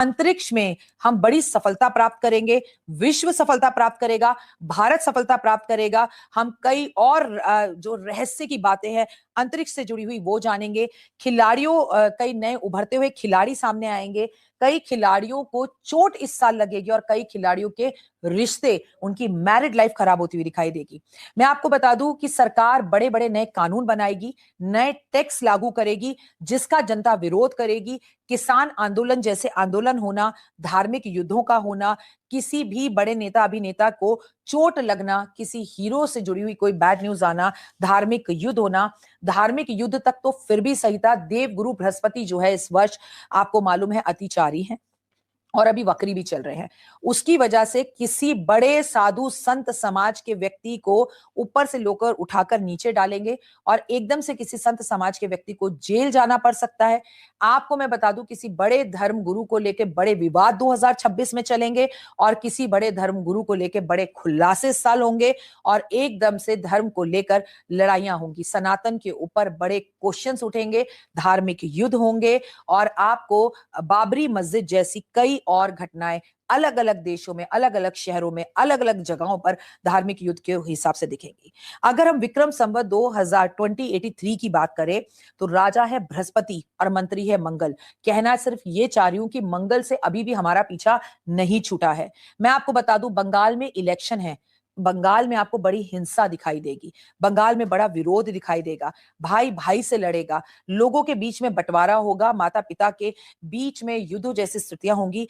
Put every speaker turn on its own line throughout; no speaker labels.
अंतरिक्ष में हम बड़ी सफलता प्राप्त करेंगे, विश्व सफलता प्राप्त करेगा, भारत सफलता प्राप्त करेगा। हम कई और जो रहस्य की बातें हैं अंतरिक्ष से जुड़ी हुई वो जानेंगे। खिलाड़ियों कई नए उभरते हुए खिलाड़ी सामने आएंगे। कई खिलाड़ियों को चोट इस साल लगेगी और कई खिलाड़ियों के रिश्ते, उनकी मैरिड लाइफ खराब होती हुई दिखाई देगी। मैं आपको बता दूं कि सरकार बड़े बड़े नए कानून बनाएगी, नए टैक्स लागू करेगी, जिसका जनता विरोध करेगी। किसान आंदोलन जैसे आंदोलन होना, धार्मिक युद्धों का होना, किसी भी बड़े नेता अभिनेता को चोट लगना, किसी हीरो से जुड़ी हुई कोई बैड न्यूज आना, धार्मिक युद्ध होना। धार्मिक युद्ध तक तो फिर भी सही था। देवगुरु बृहस्पति जो है इस वर्ष आपको मालूम है अतिचारी है और अभी वक्री भी चल रहे हैं। उसकी वजह से किसी बड़े साधु संत समाज के व्यक्ति को ऊपर से लोकर उठाकर नीचे डालेंगे और एकदम से किसी संत समाज के व्यक्ति को जेल जाना पड़ सकता है। आपको मैं बता दूं, किसी बड़े धर्म गुरु को लेकर बड़े विवाद 2026 में चलेंगे और किसी बड़े धर्म गुरु को लेकर बड़े खुलासे साल होंगे और एकदम से धर्म को लेकर लड़ाइयां होंगी। सनातन के ऊपर बड़े क्वेश्चंस उठेंगे, धार्मिक युद्ध होंगे और आपको बाबरी मस्जिद जैसी कई और घटनाएं अलग अलग देशों में, अलग अलग शहरों में, अलग अलग जगहों पर धार्मिक युद्ध के हिसाब से दिखेंगी। अगर हम विक्रम संवत 2083 की बात करें तो राजा है बृहस्पति और मंत्री है मंगल। कहना सिर्फ ये चाह रही हूं कि मंगल से अभी भी हमारा पीछा नहीं छूटा है। मैं आपको बता दूं, बंगाल में इलेक्शन है। बंगाल में आपको बड़ी हिंसा दिखाई देगी, बंगाल में बड़ा विरोध दिखाई देगा, भाई भाई से लड़ेगा, लोगों के बीच में बंटवारा होगा, माता पिता के बीच में युद्ध जैसी स्थितियां होंगी।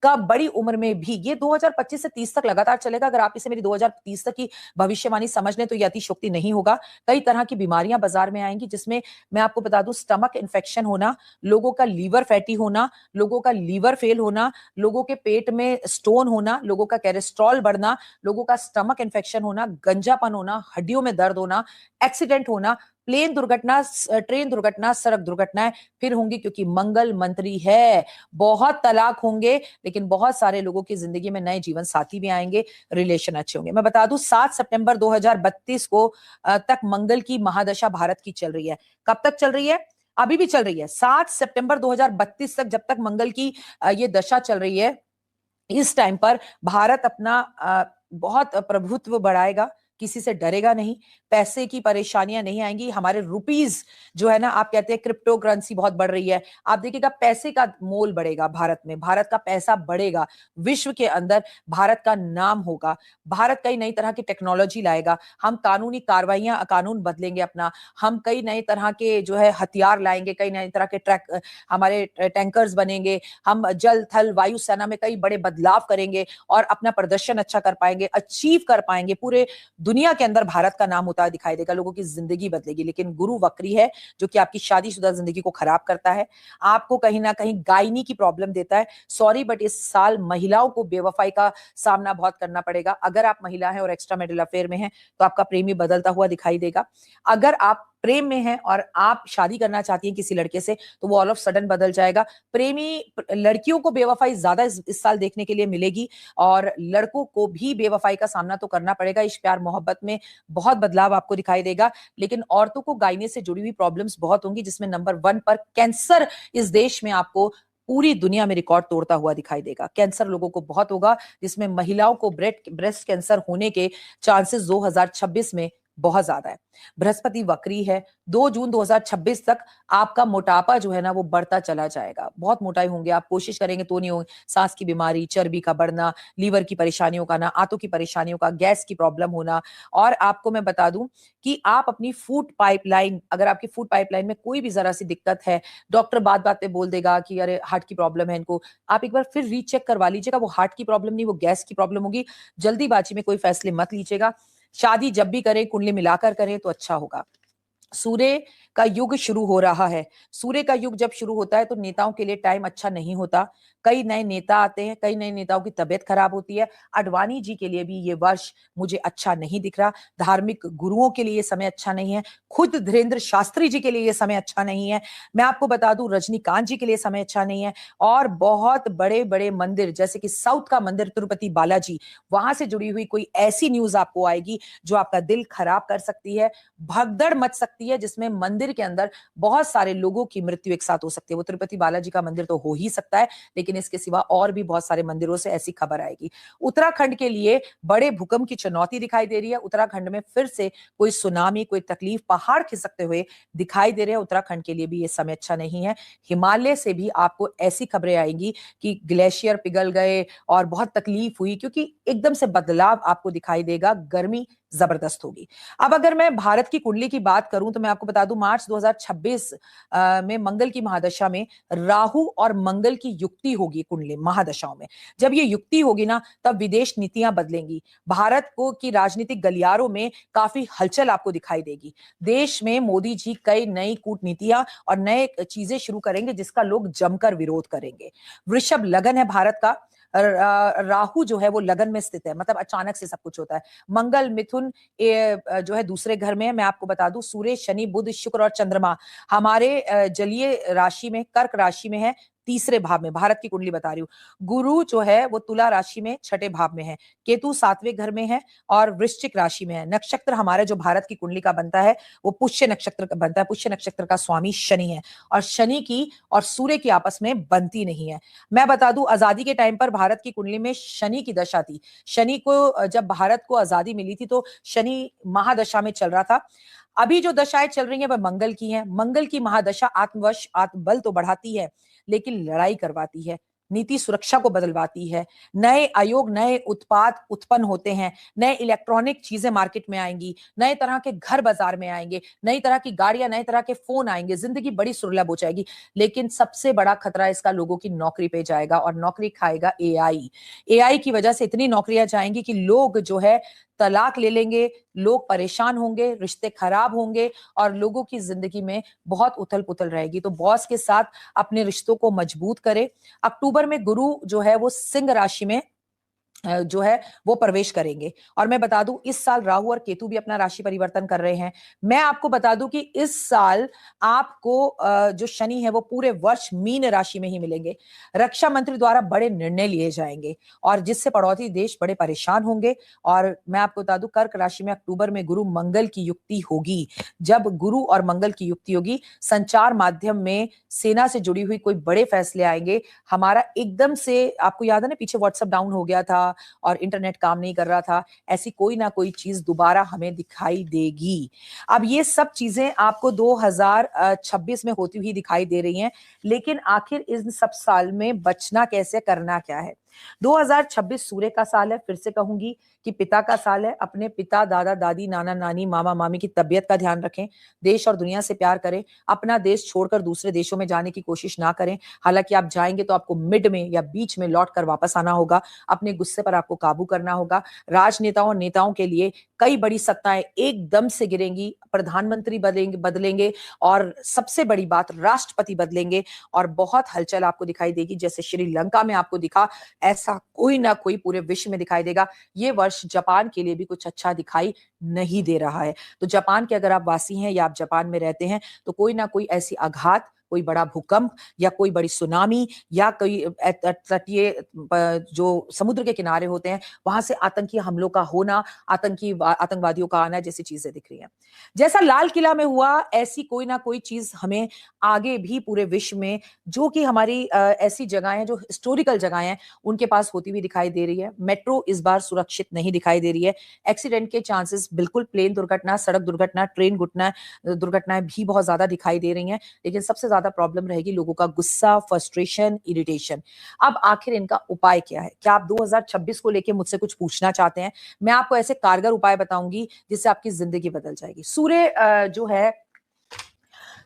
कब बड़ी उम्र में भी ये 2025 से 30 तक लगातार चलेगा। अगर आप इसे मेरी 2030 तक की भविष्यवाणी समझ लें तो ये अतिशयोक्ति नहीं होगा। कई तरह की बीमारियां बाजार में आएंगी, जिसमें मैं आपको बता दूं स्टमक इन्फेक्शन होना, लोगों का लीवर फैटी होना, लोगों का लीवर फेल होना, लोगों के पेट में स्टोन होना, लोगों का कोलेस्ट्रॉल बढ़ना, लोगों का स्टमक इन्फेक्शन होना, गंजापन होना, हड्डियों में दर्द होना, एक्सीडेंट होना, प्लेन दुर्घटना, ट्रेन दुर्घटना, सड़क दुर्घटनाएं फिर होंगी, क्योंकि मंगल मंत्री है। बहुत तलाक होंगे, लेकिन बहुत सारे लोगों की जिंदगी में नए जीवन साथी भी आएंगे, रिलेशन अच्छे होंगे। मैं बता दूं 7 सितंबर 2032 को तक मंगल की महादशा भारत की चल रही है। कब तक चल रही है? अभी भी चल रही है। 7 सितंबर 2032 तक जब तक मंगल की ये दशा चल रही है, इस टाइम पर भारत अपना बहुत प्रभुत्व बढ़ाएगा, किसी से डरेगा नहीं, पैसे की परेशानियां नहीं आएंगी। हमारे रुपीज जो है ना, आप कहते हैं क्रिप्टो करेंसी बहुत बढ़ रही है, आप देखिएगा पैसे का मोल बढ़ेगा भारत में, भारत का पैसा बढ़ेगा, विश्व के अंदर भारत का नाम होगा। भारत कई नई तरह की टेक्नोलॉजी लाएगा, हम कानूनी कार्रवाइयां, कानून बदलेंगे अपना, हम कई नए तरह के जो है हथियार लाएंगे, कई नए तरह के ट्रैक हमारे टैंकर्स बनेंगे, हम जल थल वायु सेना में कई बड़े बदलाव करेंगे और अपना प्रदर्शन अच्छा कर पाएंगे, अचीव कर पाएंगे। पूरे दुनिया के अंदर भारत का नाम होता दिखाई देगा, लोगों की जिंदगी बदलेगी। लेकिन गुरु वक्री है, जो कि आपकी शादीशुदा जिंदगी को खराब करता है, आपको कहीं ना कहीं गायनी की प्रॉब्लम देता है। सॉरी बट इस साल महिलाओं को बेवफाई का सामना बहुत करना पड़ेगा। अगर आप महिला हैं और एक्स्ट्रा मैरिटल अफेयर में हैं तो आपका प्रेमी बदलता हुआ दिखाई देगा। अगर आप प्रेम में हैं और आप शादी करना चाहती हैं किसी लड़के से, तो वो ऑल ऑफ सडन बदल जाएगा। प्रेमी लड़कियों को बेवफाई ज्यादा इस साल देखने के लिए मिलेगी और लड़कों को भी बेवफाई का सामना तो करना पड़ेगा। इस प्यार मोहब्बत में बहुत बदलाव आपको दिखाई देगा। लेकिन औरतों को गायने से जुड़ी हुई प्रॉब्लम्स बहुत होंगी, जिसमें नंबर 1 पर कैंसर इस देश में आपको पूरी दुनिया में रिकॉर्ड तोड़ता हुआ दिखाई देगा। कैंसर लोगों को बहुत होगा, जिसमें महिलाओं को ब्रेस्ट कैंसर होने के चांसेस 2026 में बहुत ज्यादा है। बृहस्पति वक्री है। 2 जून 2026 तक आपका मोटापा जो है ना वो बढ़ता चला जाएगा, बहुत मोटाई होंगे, आप कोशिश करेंगे तो नहीं होंगे। सांस की बीमारी, चर्बी का बढ़ना, लीवर की परेशानियों का ना, आंतों की परेशानियों का, गैस की प्रॉब्लम होना। और आपको मैं बता दूं कि आप अपनी फूड पाइपलाइन, अगर आपकी फूड पाइपलाइन में कोई भी जरा सी दिक्कत है, डॉक्टर बात बात पे बोल देगा कि अरे हार्ट की प्रॉब्लम है इनको, आप एक बार फिर रीचेक करवा लीजिएगा। वो हार्ट की प्रॉब्लम नहीं, वो गैस की प्रॉब्लम होगी। जल्दीबाजी में कोई फैसले मत लीजिएगा। शादी जब भी करें कुंडली मिलाकर करें तो अच्छा होगा। सूर्य का युग शुरू हो रहा है। सूर्य का युग जब शुरू होता है तो नेताओं के लिए टाइम अच्छा नहीं होता। कई नए नेता आते हैं, कई नए नेताओं की तबीयत खराब होती है। अडवाणी जी के लिए भी ये वर्ष मुझे अच्छा नहीं दिख रहा। धार्मिक गुरुओं के लिए ये समय अच्छा नहीं है। खुद धीरेन्द्र शास्त्री जी के लिए ये समय अच्छा नहीं है। मैं आपको बता दूं रजनीकांत जी के लिए समय अच्छा नहीं है। और बहुत बड़े बड़े मंदिर जैसे कि साउथ का मंदिर तिरुपति बालाजी, वहां से जुड़ी हुई कोई ऐसी न्यूज आपको आएगी जो आपका दिल खराब कर सकती है, भगदड़ मच सकती है, जिसमें मंदिर मंदिर के अंदर बहुत सारे लोगों की मृत्यु एक साथ हो सकती है। वो तिरुपति बालाजी का मंदिर तो हो ही सकता है, लेकिन इसके सिवा और भी बहुत सारे मंदिरों से ऐसी खबर आएगी। उत्तराखंड के लिए बड़े भूकंप की चुनौती दिखाई दे रही है। उत्तराखंड में फिर से कोई सुनामी, कोई तकलीफ, पहाड़ खिसकते हुए दिखाई दे रहे हैं। उत्तराखंड के लिए भी ये समय अच्छा नहीं है। हिमालय से भी आपको ऐसी खबरें आएंगी कि ग्लेशियर पिघल गए और बहुत तकलीफ हुई, क्योंकि एकदम से बदलाव आपको दिखाई देगा। गर्मी जबरदस्त होगी। अब अगर मैं भारत की कुंडली की बात करूं तो मैं आपको बता दूं, मार्च 2026 में मंगल की महादशा में राहु और मंगल की युक्ति होगी कुंडली महादशाओं में। जब ये युक्ति होगी ना, तब विदेश नीतियां बदलेंगी। भारत को की राजनीतिक गलियारों में काफी हलचल आपको दिखाई देगी। देश में मोदी जी कई नई कूटनीतियां और नए चीजें शुरू करेंगे जिसका लोग जमकर विरोध करेंगे। वृषभ लगन है भारत का। राहु जो है वो लगन में स्थित है, मतलब अचानक से सब कुछ होता है। मंगल मिथुन जो है दूसरे घर में है। मैं आपको बता दूं, सूर्य शनि बुध शुक्र और चंद्रमा हमारे जलीय राशि में, कर्क राशि में है, तीसरे भाव में। भारत की कुंडली बता रही हूँ। गुरु जो है वो तुला राशि में छठे भाव में है। केतु सातवें घर में है और वृश्चिक राशि में है। नक्षत्र हमारे जो भारत की कुंडली का बनता है वो पुष्य नक्षत्र का बनता है। पुष्य नक्षत्र का स्वामी शनि है और शनि की और सूर्य की आपस में बनती नहीं है। मैं बता दूं, आजादी के टाइम पर भारत की कुंडली में शनि की दशा थी। शनि को जब भारत को आजादी मिली थी तो शनि महादशा में चल रहा था। अभी जो दशाएं चल रही हैं वह मंगल की हैं। मंगल की महादशा आत्मवश आत्मबल तो बढ़ाती है, लेकिन लड़ाई करवाती है, नीति सुरक्षा को बदलवाती है। नए आयोग, नए उत्पाद उत्पन्न होते हैं, नए इलेक्ट्रॉनिक चीजें मार्केट में आएंगी, नए तरह के घर बाजार में आएंगे, नई तरह की गाड़ियां, नए तरह के फोन आएंगे, जिंदगी बड़ी सुलभ हो जाएगी। लेकिन सबसे बड़ा खतरा इसका लोगों की नौकरी पे जाएगा और नौकरी खाएगा एआई। एआई की वजह से इतनी नौकरियां जाएंगी कि लोग जो है तलाक ले लेंगे, लोग परेशान होंगे, रिश्ते खराब होंगे और लोगों की जिंदगी में बहुत उथल पुथल रहेगी। तो बॉस के साथ अपने रिश्तों को मजबूत करें। अक्टूबर में गुरु जो है वो सिंह राशि में जो है वो प्रवेश करेंगे। और मैं बता दूं, इस साल राहु और केतु भी अपना राशि परिवर्तन कर रहे हैं। मैं आपको बता दूं कि इस साल आपको जो शनि है वो पूरे वर्ष मीन राशि में ही मिलेंगे। रक्षा मंत्री द्वारा बड़े निर्णय लिए जाएंगे और जिससे पड़ोसी देश बड़े परेशान होंगे। और मैं आपको बता दूं, कर्क राशि में अक्टूबर में गुरु मंगल की युक्ति होगी। जब गुरु और मंगल की युक्ति होगी, संचार माध्यम में सेना से जुड़ी हुई कोई बड़े फैसले आएंगे। हमारा एकदम से, आपको याद है ना, पीछे व्हाट्सएप डाउन हो गया था और इंटरनेट काम नहीं कर रहा था, ऐसी कोई ना कोई चीज दोबारा हमें दिखाई देगी। अब ये सब चीजें आपको 2026 में होती हुई दिखाई दे रही हैं, लेकिन आखिर इन सब साल में बचना कैसे, करना क्या है? 2026 सूर्य का साल है। फिर से कहूंगी कि पिता का साल है। अपने पिता, दादा दादी, नाना नानी, मामा मामी की तबीयत का ध्यान रखें। देश और दुनिया से प्यार करें। अपना देश छोड़कर दूसरे देशों में जाने की कोशिश ना करें। हालांकि आप जाएंगे तो आपको मिड में या बीच में लौट कर वापस आना होगा। अपने गुस्से पर आपको काबू करना होगा। राजनेताओं और नेताओं के लिए कई बड़ी सत्ताएं एकदम से गिरेंगी। प्रधानमंत्री बदलेंगे और सबसे बड़ी बात, राष्ट्रपति बदलेंगे और बहुत हलचल आपको दिखाई देगी। जैसे श्रीलंका में आपको दिखा, ऐसा कोई ना कोई पूरे विश्व में दिखाई देगा। ये वर्ष जापान के लिए भी कुछ अच्छा दिखाई नहीं दे रहा है। तो जापान के अगर आप वासी हैं या आप जापान में रहते हैं तो कोई ना कोई ऐसी आघात, कोई बड़ा भूकंप या कोई बड़ी सुनामी या कोई तटीय जो समुद्र के किनारे होते हैं वहां से आतंकी हमलों का होना, आतंकवादियों का आना जैसी चीजें दिख रही हैं। जैसा लाल किला में हुआ, ऐसी कोई ना कोई चीज हमें आगे भी पूरे विश्व में, जो कि हमारी ऐसी जगहें, जो हिस्टोरिकल जगहें हैं, उनके पास होती हुई दिखाई दे रही है। मेट्रो इस बार सुरक्षित नहीं दिखाई दे रही है। एक्सीडेंट के चांसेस बिल्कुल, प्लेन दुर्घटना, सड़क दुर्घटना, ट्रेन दुर्घटनाएं भी बहुत ज्यादा दिखाई दे रही हैं। लेकिन सबसे ज्यादा प्रॉब्लम रहेगी लोगों का गुस्सा, फ्रस्ट्रेशन, इरिटेशन। अब आखिर इनका उपाय क्या है? क्या आप 2026 को लेके मुझसे कुछ पूछना चाहते हैं? मैं आपको ऐसे कारगर उपाय बताऊंगी जिससे आपकी जिंदगी बदल जाएगी। सूर्य जो है,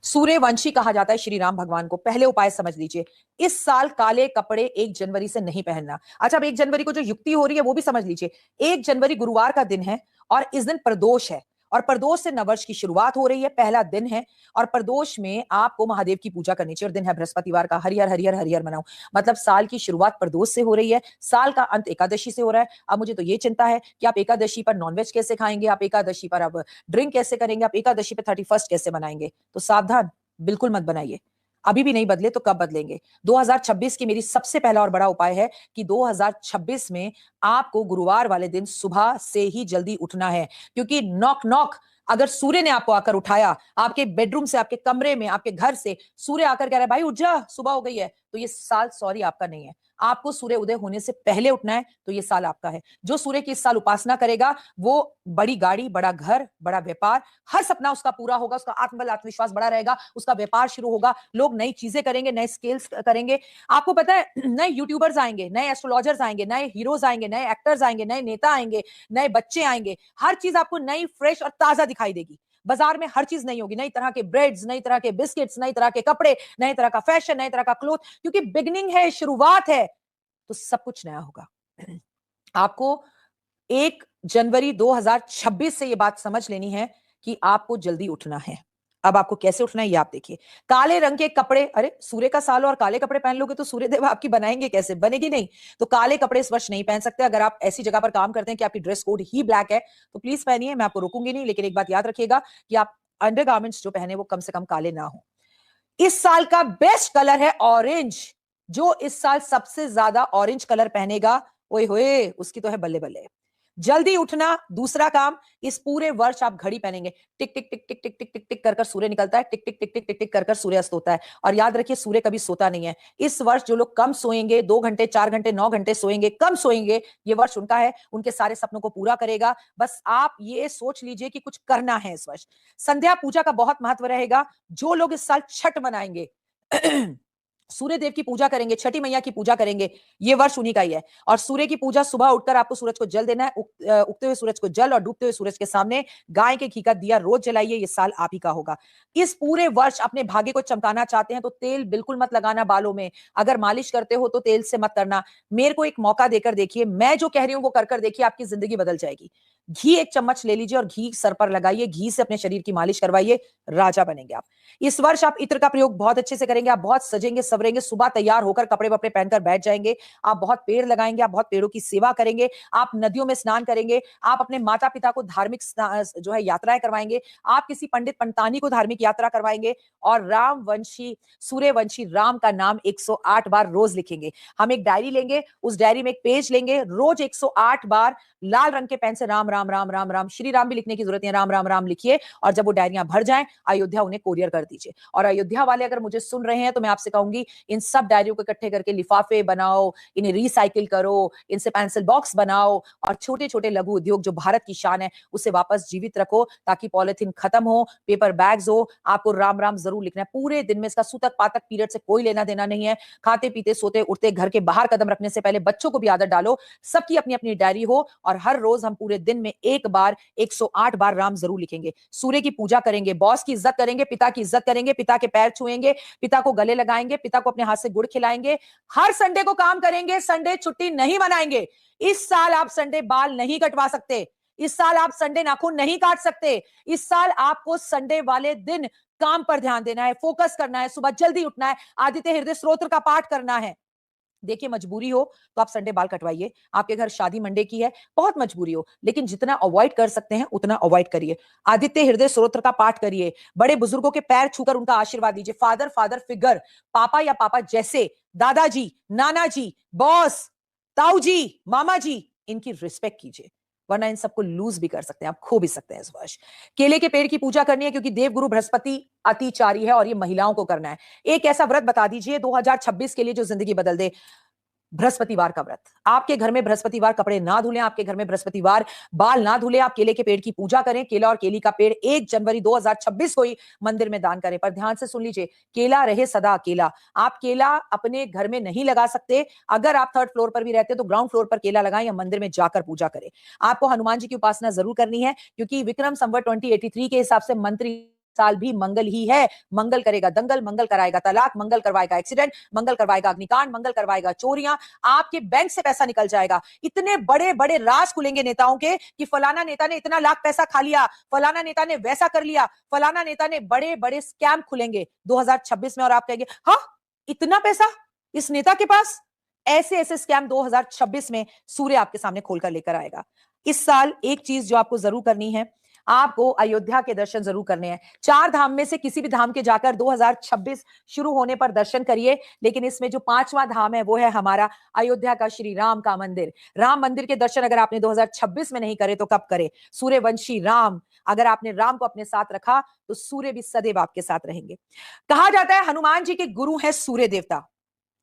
सूर्यवंशी कहा जाता है श्री राम भगवान को। पहले उपाय समझ लीजिए। इस साल काले कपड़े 1 जनवरी से नहीं पहनना। अच्छा, अब 1 जनवरी को जो युक्ति हो रही है वो भी समझ लीजिए। 1 जनवरी गुरुवार का दिन है और इस दिन प्रदोष है और प्रदोष से नववर्ष की शुरुआत हो रही है, पहला दिन है। और प्रदोष में आपको महादेव की पूजा करनी चाहिए और दिन है बृहस्पतिवार का। हरिहर हरिहर हरिहर मनाओ, मतलब साल की शुरुआत प्रदोष से हो रही है, साल का अंत एकादशी से हो रहा है। अब मुझे तो ये चिंता है कि आप एकादशी पर नॉनवेज कैसे खाएंगे, आप एकादशी पर अब ड्रिंक कैसे करेंगे, आप एकादशी पर 31 कैसे मनाएंगे? तो सावधान, बिल्कुल मत बनाइए। अभी भी नहीं बदले तो कब बदलेंगे? 2026 की मेरी सबसे पहला और बड़ा उपाय है कि 2026 में आपको गुरुवार वाले दिन सुबह से ही जल्दी उठना है, क्योंकि नॉक नॉक अगर सूर्य ने आपको आकर उठाया, आपके बेडरूम से, आपके कमरे में, आपके घर से सूर्य आकर कह रहा है भाई उठ जा, सुबह हो गई है, तो ये साल सॉरी आपका नहीं है। आपको सूर्य उदय होने से पहले उठना है, तो ये साल आपका है। जो सूर्य की इस साल उपासना करेगा वो बड़ी गाड़ी, बड़ा घर, बड़ा व्यापार, हर सपना उसका पूरा होगा, उसका आत्मबल, आत्मविश्वास बड़ा रहेगा, उसका व्यापार शुरू होगा, लोग नई चीजें करेंगे, नए स्किल्स करेंगे। आपको पता है नए यूट्यूबर्स आएंगे, नए एस्ट्रोलॉजर्स आएंगे, नए हीरोज आएंगे, नए एक्टर्स आएंगे, नए नेता आएंगे, नए बच्चे आएंगे, हर चीज आपको नई, फ्रेश और ताजा दिखाई देगी। बाजार में हर चीज नई होगी, नई तरह के ब्रेड्स, नई तरह के बिस्किट्स, नई तरह के कपड़े, नई तरह का फैशन, नई तरह का क्लोथ, क्योंकि बिगनिंग है, शुरुआत है, तो सब कुछ नया होगा। आपको 1 जनवरी 2026 से यह बात समझ लेनी है कि आपको जल्दी उठना है। अब आपको कैसे उठना है ये आप देखिए। काले रंग के कपड़े, अरे सूर्य का साल और काले कपड़े पहन लोगे तो सूर्य देव आपकी बनाएंगे कैसे? बनेगी नहीं। तो काले कपड़े इस वर्ष नहीं पहन सकते। अगर आप ऐसी जगह पर काम करते हैं कि आपकी ड्रेस कोड ही ब्लैक है तो प्लीज पहनिए, मैं आपको रोकूंगी नहीं, लेकिन एक बात याद रखिएगा कि आप अंडरगारमेंट्स जो पहने वो कम से कम काले ना हो। इस साल का बेस्ट कलर है ऑरेंज। जो इस साल सबसे ज्यादा ऑरेंज कलर पहनेगा, ओए होए, उसकी तो है बल्ले बल्ले। जल्दी उठना, दूसरा काम, इस पूरे वर्ष आप घड़ी पहनेंगे, टिक टिक टिक टिक टिक टिक टिक टिक कर कर सूर्य निकलता है, टिक टिक टिक टिक टिक टिक कर कर सूर्य अस्त होता है। और याद रखिए सूर्य कभी सोता नहीं है। इस वर्ष जो लोग कम सोएंगे, 2 घंटे, 4 घंटे, 9 घंटे सोएंगे, कम सोएंगे, ये वर्ष उनका है, उनके सारे सपनों को पूरा करेगा। बस आप ये सोच लीजिए कि कुछ करना है इस वर्ष। संध्या पूजा का बहुत महत्व रहेगा। जो लोग इस साल छठ मनाएंगे, सूर्य देव की पूजा करेंगे, छठी मैया की पूजा करेंगे, ये वर्ष उन्हीं का ही है। और सूर्य की पूजा सुबह उठकर आपको सूरज को जल देना है, उगते हुए सूरज को जल और डूबते हुए सूरज के सामने गाय के घी का दिया रोज जलाइए, ये साल आप ही का होगा। इस पूरे वर्ष अपने भाग्य को चमकाना चाहते हैं तो तेल बिल्कुल मत लगाना बालों में। अगर मालिश करते हो तो तेल से मत करना। मेरे को एक मौका देकर देखिए, मैं जो कह रही हूं वो कर कर देखिए, आपकी जिंदगी बदल जाएगी। घी 1 चम्मच ले लीजिए और घी सर पर लगाइए, घी से अपने शरीर की मालिश करवाइए, राजा बनेंगे आप। इस वर्ष आप इत्र का प्रयोग बहुत अच्छे से करेंगे, आप बहुत सजेंगे सवरेंगे, सुबह तैयार होकर कपड़े वपड़े पहनकर बैठ जाएंगे, आप बहुत पेड़ लगाएंगे, आप बहुत पेड़ों की सेवा करेंगे, आप नदियों में स्नान करेंगे, आप अपने माता पिता को धार्मिक जो है यात्राएं करवाएंगे, आप किसी पंडित पंडितानी को धार्मिक यात्रा करवाएंगे और रामवंशी, सूर्यवंशी राम का नाम 108 बार रोज लिखेंगे। हम एक डायरी लेंगे, उस डायरी में एक पेज लेंगे, रोज 108 बार लाल रंग के पेन से राम राम राम राम राम, श्री राम भी लिखने की जरूरत नहीं है, राम राम राम लिखिए। और जब वो डायरियां भर जाएं, अयोध्या उन्हें कोरियर कर दीजिए। और अयोध्या वाले अगर मुझे सुन रहे हैं तो मैं आपसे कहूंगी, इन सब डायरियों को इकट्ठे करके लिफाफे बनाओ, इन्हें रिसाइकिल करो, इनसे पेंसिल बॉक्स बनाओ और छोटे छोटे लघु उद्योग जो भारत की शान है उसे वापस जीवित रखो, ताकि पॉलिथीन खत्म हो, पेपर बैग्स हो। आपको राम राम जरूर लिखना है पूरे दिन में। इसका सूतक पातक पीरियड से कोई लेना देना नहीं है। खाते पीते सोते उठते घर के बाहर कदम रखने से पहले बच्चों को भी आदत डालो, सबकी अपनी अपनी डायरी हो और हर रोज हम पूरे दिन में एक बार 108 बार राम जरूर लिखेंगे। सूर्य की पूजा करेंगे, बॉस की इज्जत करेंगे, पिता की इज्जत करेंगे, पिता के पैर छुएंगे, पिता को गले लगाएंगे, पिता को अपने हाथ से गुड़ खिलाएंगे। हर संडे को काम करेंगे, संडे छुट्टी नहीं मनाएंगे। इस साल आप संडे बाल नहीं कटवा सकते, इस साल आप संडे नाखून नहीं काट सकते। इस साल आपको संडे वाले दिन काम पर ध्यान देना है, फोकस करना है, सुबह जल्दी उठना है, आदित्य हृदय स्तोत्र का पाठ करना है। देखिए मजबूरी हो तो आप संडे बाल कटवाइए, आपके घर शादी मंडे की है, बहुत मजबूरी हो, लेकिन जितना अवॉइड कर सकते हैं उतना अवॉइड करिए। आदित्य हृदय स्तोत्र का पाठ करिए, बड़े बुजुर्गों के पैर छूकर उनका आशीर्वाद लीजिए। फादर फादर फिगर, पापा या पापा जैसे, दादाजी, नाना जी, बॉस, ताऊ जी, मामा जी, इनकी रिस्पेक्ट कीजिए, वरना इन सबको लूज भी कर सकते हैं, आप खो भी सकते हैं इस वर्ष। केले के पेड़ की पूजा करनी है क्योंकि देवगुरु बृहस्पति अतिचारी है और ये महिलाओं को करना है। एक ऐसा व्रत बता दीजिए 2026 के लिए जो जिंदगी बदल दे। बृहस्पतिवार का व्रत, आपके घर में बृहस्पतिवार कपड़े ना धुलें, आपके घर में बृहस्पतिवार बाल ना धुलें, आप केले के पेड़ की पूजा करें। केला और केली का पेड़ 1 जनवरी 2026 को ही मंदिर में दान करें। पर ध्यान से सुन लीजिए, केला रहे सदा अकेला। आप केला अपने घर में नहीं लगा सकते। अगर आप 3rd फ्लोर पर भी रहते हैं तो ग्राउंड फ्लोर पर केला लगाएं या मंदिर में जाकर पूजा करें। आपको हनुमान जी की उपासना जरूर करनी है क्योंकि विक्रम संवत 2083 के हिसाब से मंत्री साल भी मंगल ही है। मंगल करेगा दंगल, मंगल कराएगा तलाक, मंगल करवाएगा एक्सीडेंट, मंगल करवाएगा अग्निकांड, मंगल करवाएगा चोरियां, आपके बैंक से पैसा निकल जाएगा। इतने बड़े बड़े राज खुलेंगे नेताओं के कि फलाना नेता ने इतना लाख पैसा खा लिया, फलाना नेता ने वैसा कर लिया, फलाना नेता ने, बड़े बड़े स्कैम खुलेंगे 2026 में और आप कहेंगे हाँ इतना पैसा इस नेता के पास। ऐसे ऐसे स्कैम 2026 में सूर्य आपके सामने खोलकर लेकर आएगा। इस साल एक चीज जो आपको जरूर करनी है, आपको अयोध्या के दर्शन जरूर करने हैं। 4 धाम में से किसी भी धाम के जाकर 2026 शुरू होने पर दर्शन करिए, लेकिन इसमें जो 5वां धाम है वो है हमारा अयोध्या का श्री राम का मंदिर। राम मंदिर के दर्शन अगर आपने 2026 में नहीं करे तो कब करे? सूर्यवंशी राम, अगर आपने राम को अपने साथ रखा तो सूर्य भी सदैव आपके साथ रहेंगे। कहा जाता है हनुमान जी के गुरु हैं सूर्य देवता,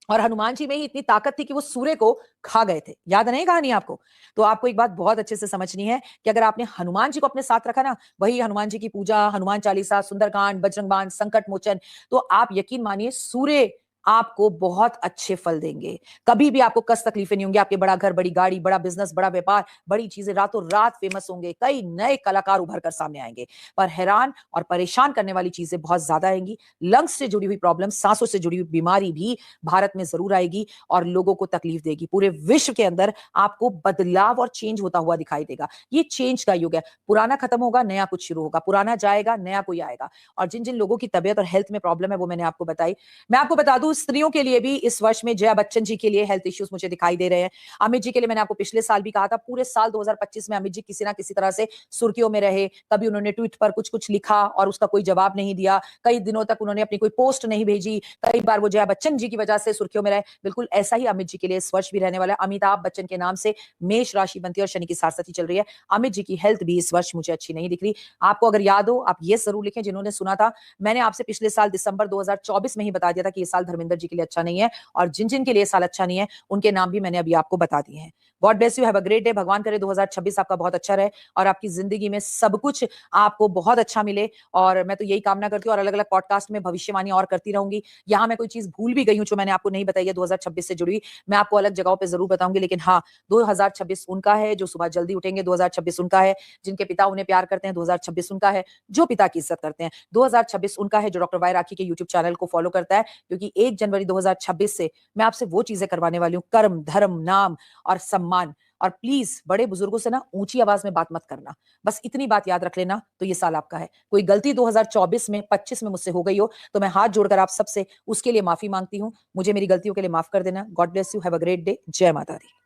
और हनुमान जी में ही इतनी ताकत थी कि वो सूर्य को खा गए थे। याद नहीं कहानी आपको? तो आपको एक बात बहुत अच्छे से समझनी है कि अगर आपने हनुमान जी को अपने साथ रखा ना, वही हनुमान जी की पूजा, हनुमान चालीसा, सुंदरकांड, बजरंग बाण, संकट मोचन, तो आप यकीन मानिए सूर्य आपको बहुत अच्छे फल देंगे। कभी भी आपको कष्ट तकलीफें नहीं होंगी। आपके बड़ा घर, बड़ी गाड़ी, बड़ा बिजनेस, बड़ा व्यापार, बड़ी चीजें रातों रात फेमस होंगे। कई नए कलाकार उभर कर सामने आएंगे। पर हैरान और परेशान करने वाली चीजें बहुत ज्यादा आएंगी। लंग्स से जुड़ी हुई प्रॉब्लम, सांसों से जुड़ी हुई बीमारी भी भारत में जरूर आएगी और लोगों को तकलीफ देगी। पूरे विश्व के अंदर आपको बदलाव और चेंज होता हुआ दिखाई देगा। ये चेंज का युग है। पुराना खत्म होगा, नया कुछ शुरू होगा। पुराना जाएगा, नया कोई आएगा। और जिन जिन लोगों की तबियत और हेल्थ में प्रॉब्लम है वो मैंने आपको बताई। मैं आपको बता दूं, स्त्रियों के लिए भी इस वर्ष में जया बच्चन जी के लिए हेल्थ इश्यूज मुझे दिखाई दे रहे हैं। अमित जी के लिए मैंने आपको पिछले साल भी कहा था, पूरे साल 2025 में अमित जी किसी ना किसी तरह से सुर्खियों में रहे। कभी उन्होंने ट्वीट पर कुछ कुछ लिखा और उसका कोई जवाब नहीं दिया। कई दिनों तक उन्होंने अपनी कोई पोस्ट नहीं भेजी। कई बार वो जया बच्चन जी की वजह से सुर्खियों में रहे। बिल्कुल ऐसा ही अमित जी के लिए इस वर्ष भी रहने वाला है। अमिताभ बच्चन के नाम से मेष राशि बनती है और शनि की सारसती चल रही है। अमित जी की हेल्थ भी इस वर्ष मुझे अच्छी नहीं दिख रही। आपको अगर याद हो, आप ये जरूर लिखें जिन्होंने सुना था। मैंने आपसे पिछले साल दिसंबर 2024 में ही बता दिया था कि ये साल धर्मेंद्र जी के लिए अच्छा नहीं है, और जिन जिन के लिए साल अच्छा नहीं है उनके नाम भी मैंने अभी आपको बता दिए हैं। God bless you, have a great day. भगवान करे 2026 आपका बहुत अच्छा रहे और आपकी जिंदगी में सब कुछ आपको बहुत अच्छा मिले। और मैं तो यही कामना करती हूँ और अलग अलग पॉडकास्ट में भविष्यवाणी और करती रहूंगी। यहाँ मैं कोई चीज भूल भी गई हूँ जो मैंने आपको नहीं बताई है 2026 से जुड़ी, मैं आपको अलग जगहों पर जरूर बताऊंगी। लेकिन हाँ, 2026 उनका है जो सुबह जल्दी उठेंगे, 2026 उनका है जिनके पिता उन्हें प्यार करते हैं, 2026 उनका है जो पिता की इज्जत करते हैं, 2026 उनका है जो डॉक्टर वाई राखी के यूट्यूब चैनल को फॉलो करता है। क्योंकि 1 जनवरी 2026 से मैं आपसे वो चीजें करवाने वाली हूँ, कर्म, धर्म, नाम और सम्मान। और प्लीज बड़े बुजुर्गों से ना ऊंची आवाज में बात मत करना। बस इतनी बात याद रख लेना, तो ये साल आपका है। कोई गलती 2024 में 25 में मुझसे हो गई हो तो मैं हाथ जोड़कर आप सबसे उसके लिए माफी मांगती हूँ। मुझे मेरी गलतियों के लिए माफ कर देना। God bless you, have a great day. जय माता दी।